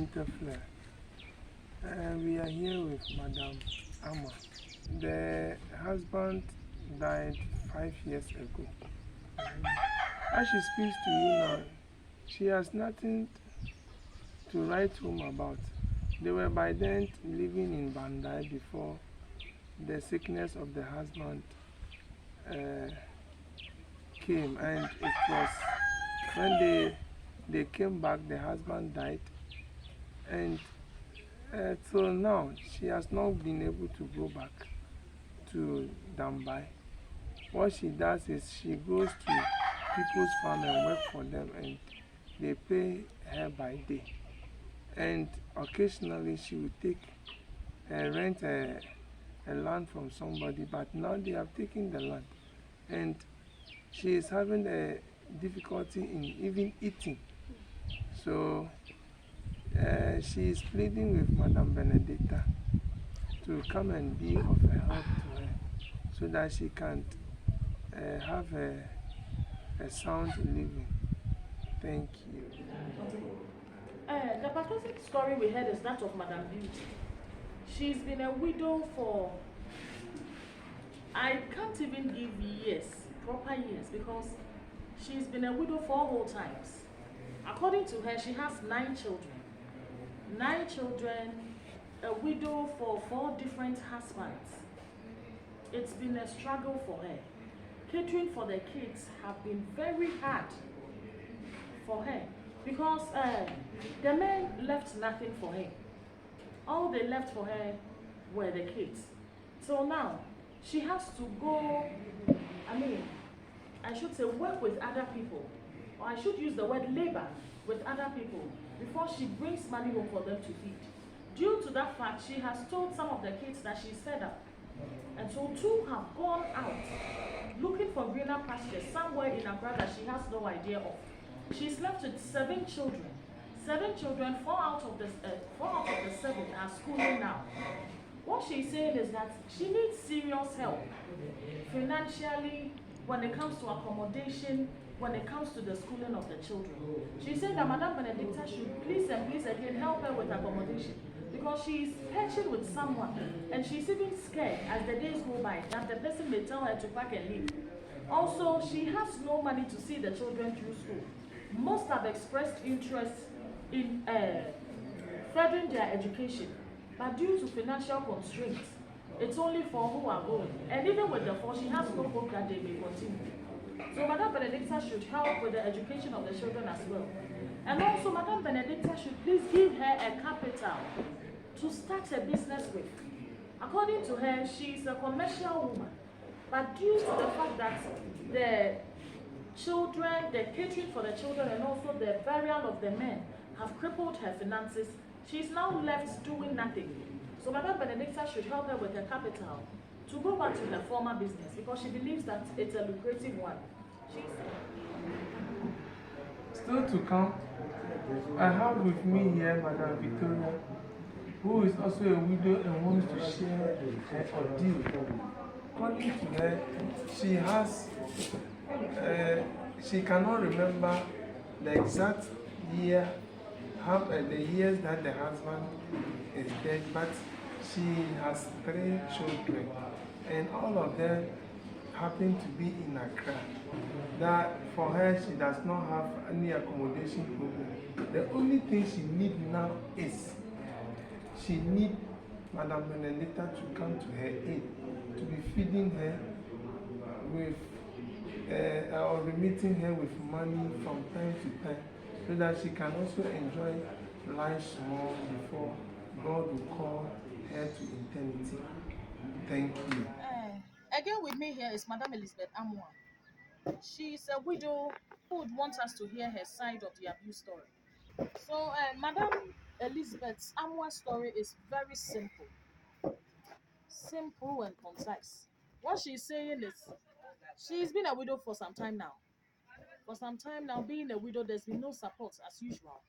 Winterflare. We are here with Madam Amma. The husband died 5 years ago. As she speaks to you now, she has nothing to write home about. They were by then living in Bandai before the sickness of the husband uh, came, and it was when they came back, the husband died, and till now she has not been able to go back to Dambai. What she does is she goes to people's farm and work for them, and they pay her by day. And occasionally she will take rent a land from somebody, but now they have taken the land, and she is having a difficulty in even eating. So she is pleading with Madam Benedicta to come and be of a help to her so that she can have a sound living. Thank you. The pathetic story we heard is that of Madam Beauty. She's been a widow for, I can't even give years, proper years, because she's been a widow 4 whole times. According to her, she has 9 children. 9 children, a widow for 4 different husbands. It's been a struggle for her. Catering for the kids have been very hard for her because the men left nothing for her. All they left for her were the kids. So now she has to go, I should say work with other people, or I should use the word labor with other people before she brings money home for them to feed. Due to that fact, she has told some of the kids that she's fed up. And so 2 have gone out looking for greener pastures somewhere in Accra that she has no idea of. She's left with 7 children. 7 children, 4 out of the 7 are schooling now. What she's saying is that she needs serious help financially when it comes to accommodation, when it comes to the schooling of the children. She's saying that Madame Benedicta should please and please again help her with accommodation because she's patching with someone and she's even scared as the days go by that the person may tell her to pack and leave. Also, she has no money to see the children through school. Most have expressed interest in furthering their education, but due to financial constraints, it's only 4 who are going. And even with the 4, she has no hope that they may continue. So Madame Benedicta should help with the education of the children as well. And also Madame Benedicta should please give her a capital to start a business with. According to her, she is a commercial woman. But due to the fact that the children, the catering for the children and also the burial of the men have crippled her finances, she's now left doing nothing. So Madame Benedicta should help her with her capital to go back to her former business because she believes that it's a lucrative one. Still to come, I have with me here Madame Victoria, who is also a widow and wants to share her ordeal. According to her, she has, she cannot remember the exact year, the years that the husband is dead, but she has 3 children, and all of them happen to be in Accra. That for her, she does not have any accommodation problem. The only thing she needs now is she needs Madame Benedicta to come to her aid, to be feeding her with or remitting her with money from time to time, so that she can also enjoy life small before God will call her to eternity. Thank you. Again with me here is Madame Elizabeth Amwa. She's a widow who would want us to hear her side of the abuse story. So Madame Elizabeth Amwa's story is very simple and concise. What she's saying is she's been a widow for some time now. For some time now, being a widow, there's been no support as usual.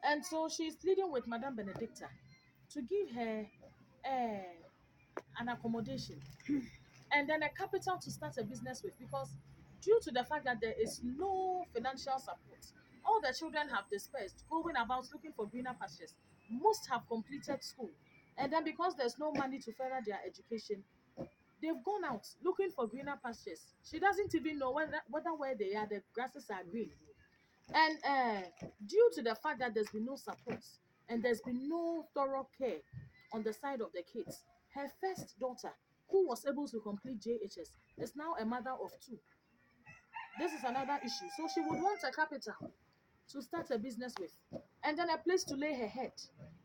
And so she's pleading with Madame Benedicta to give her an accommodation and then a capital to start a business with because due to the fact that there is no financial support, All the children have dispersed, going about looking for greener pastures. Most have completed school. And then because there's no money to further their education, they've gone out looking for greener pastures. She doesn't even know whether where they are, the grasses are green. And due to the fact that there's been no support and there's been no thorough care on the side of the kids, her first daughter, who was able to complete JHS, is now a mother of two. This is another issue. So she would want a capital to start a business with, and then a place to lay her head.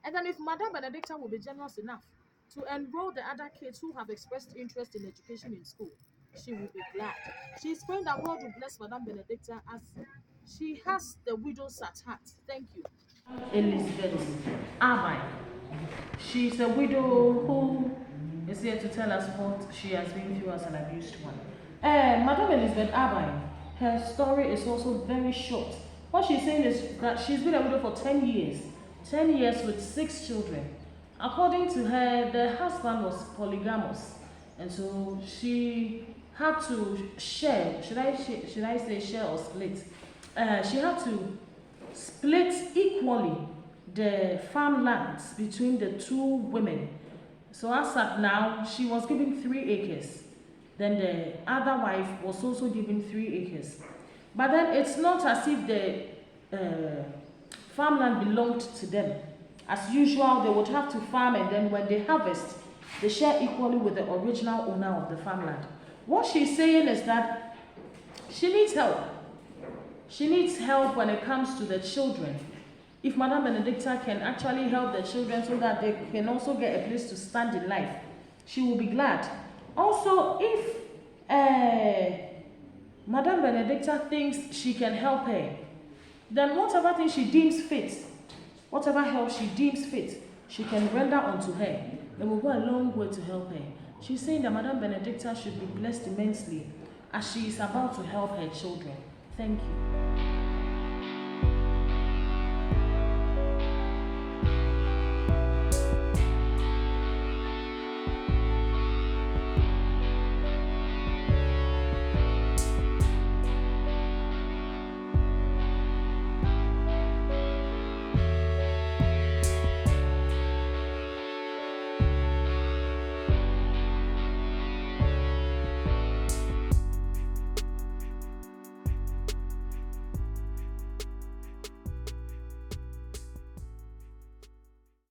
And then if Madame Benedicta will be generous enough to enroll the other kids who have expressed interest in education in school, she will be glad. She's praying that God will bless Madame Benedicta as she has the widows at heart. Thank you. Elizabeth Abai. She's a widow who is here to tell us what she has been through as an abused one. Madam Elizabeth Abai, her story is also very short. What she's saying is that she's been a widow for 10 years. 10 years with 6 children. According to her, the husband was polygamous. And so she had to share, should I say share or split? She had to split equally the farmlands between the two women. So as at now, she was given 3 acres. Then the other wife was also given 3 acres. But then it's not as if the farmland belonged to them. As usual, they would have to farm, and then when they harvest, they share equally with the original owner of the farmland. What she's saying is that she needs help. She needs help when it comes to the children. If Madame Benedicta can actually help the children so that they can also get a place to stand in life, she will be glad. Also, if Madame Benedicta thinks she can help her, then whatever thing she deems fit, whatever help she deems fit, she can render unto her. It will go a long way to help her. She's saying that Madame Benedicta should be blessed immensely as she is about to help her children. Thank you.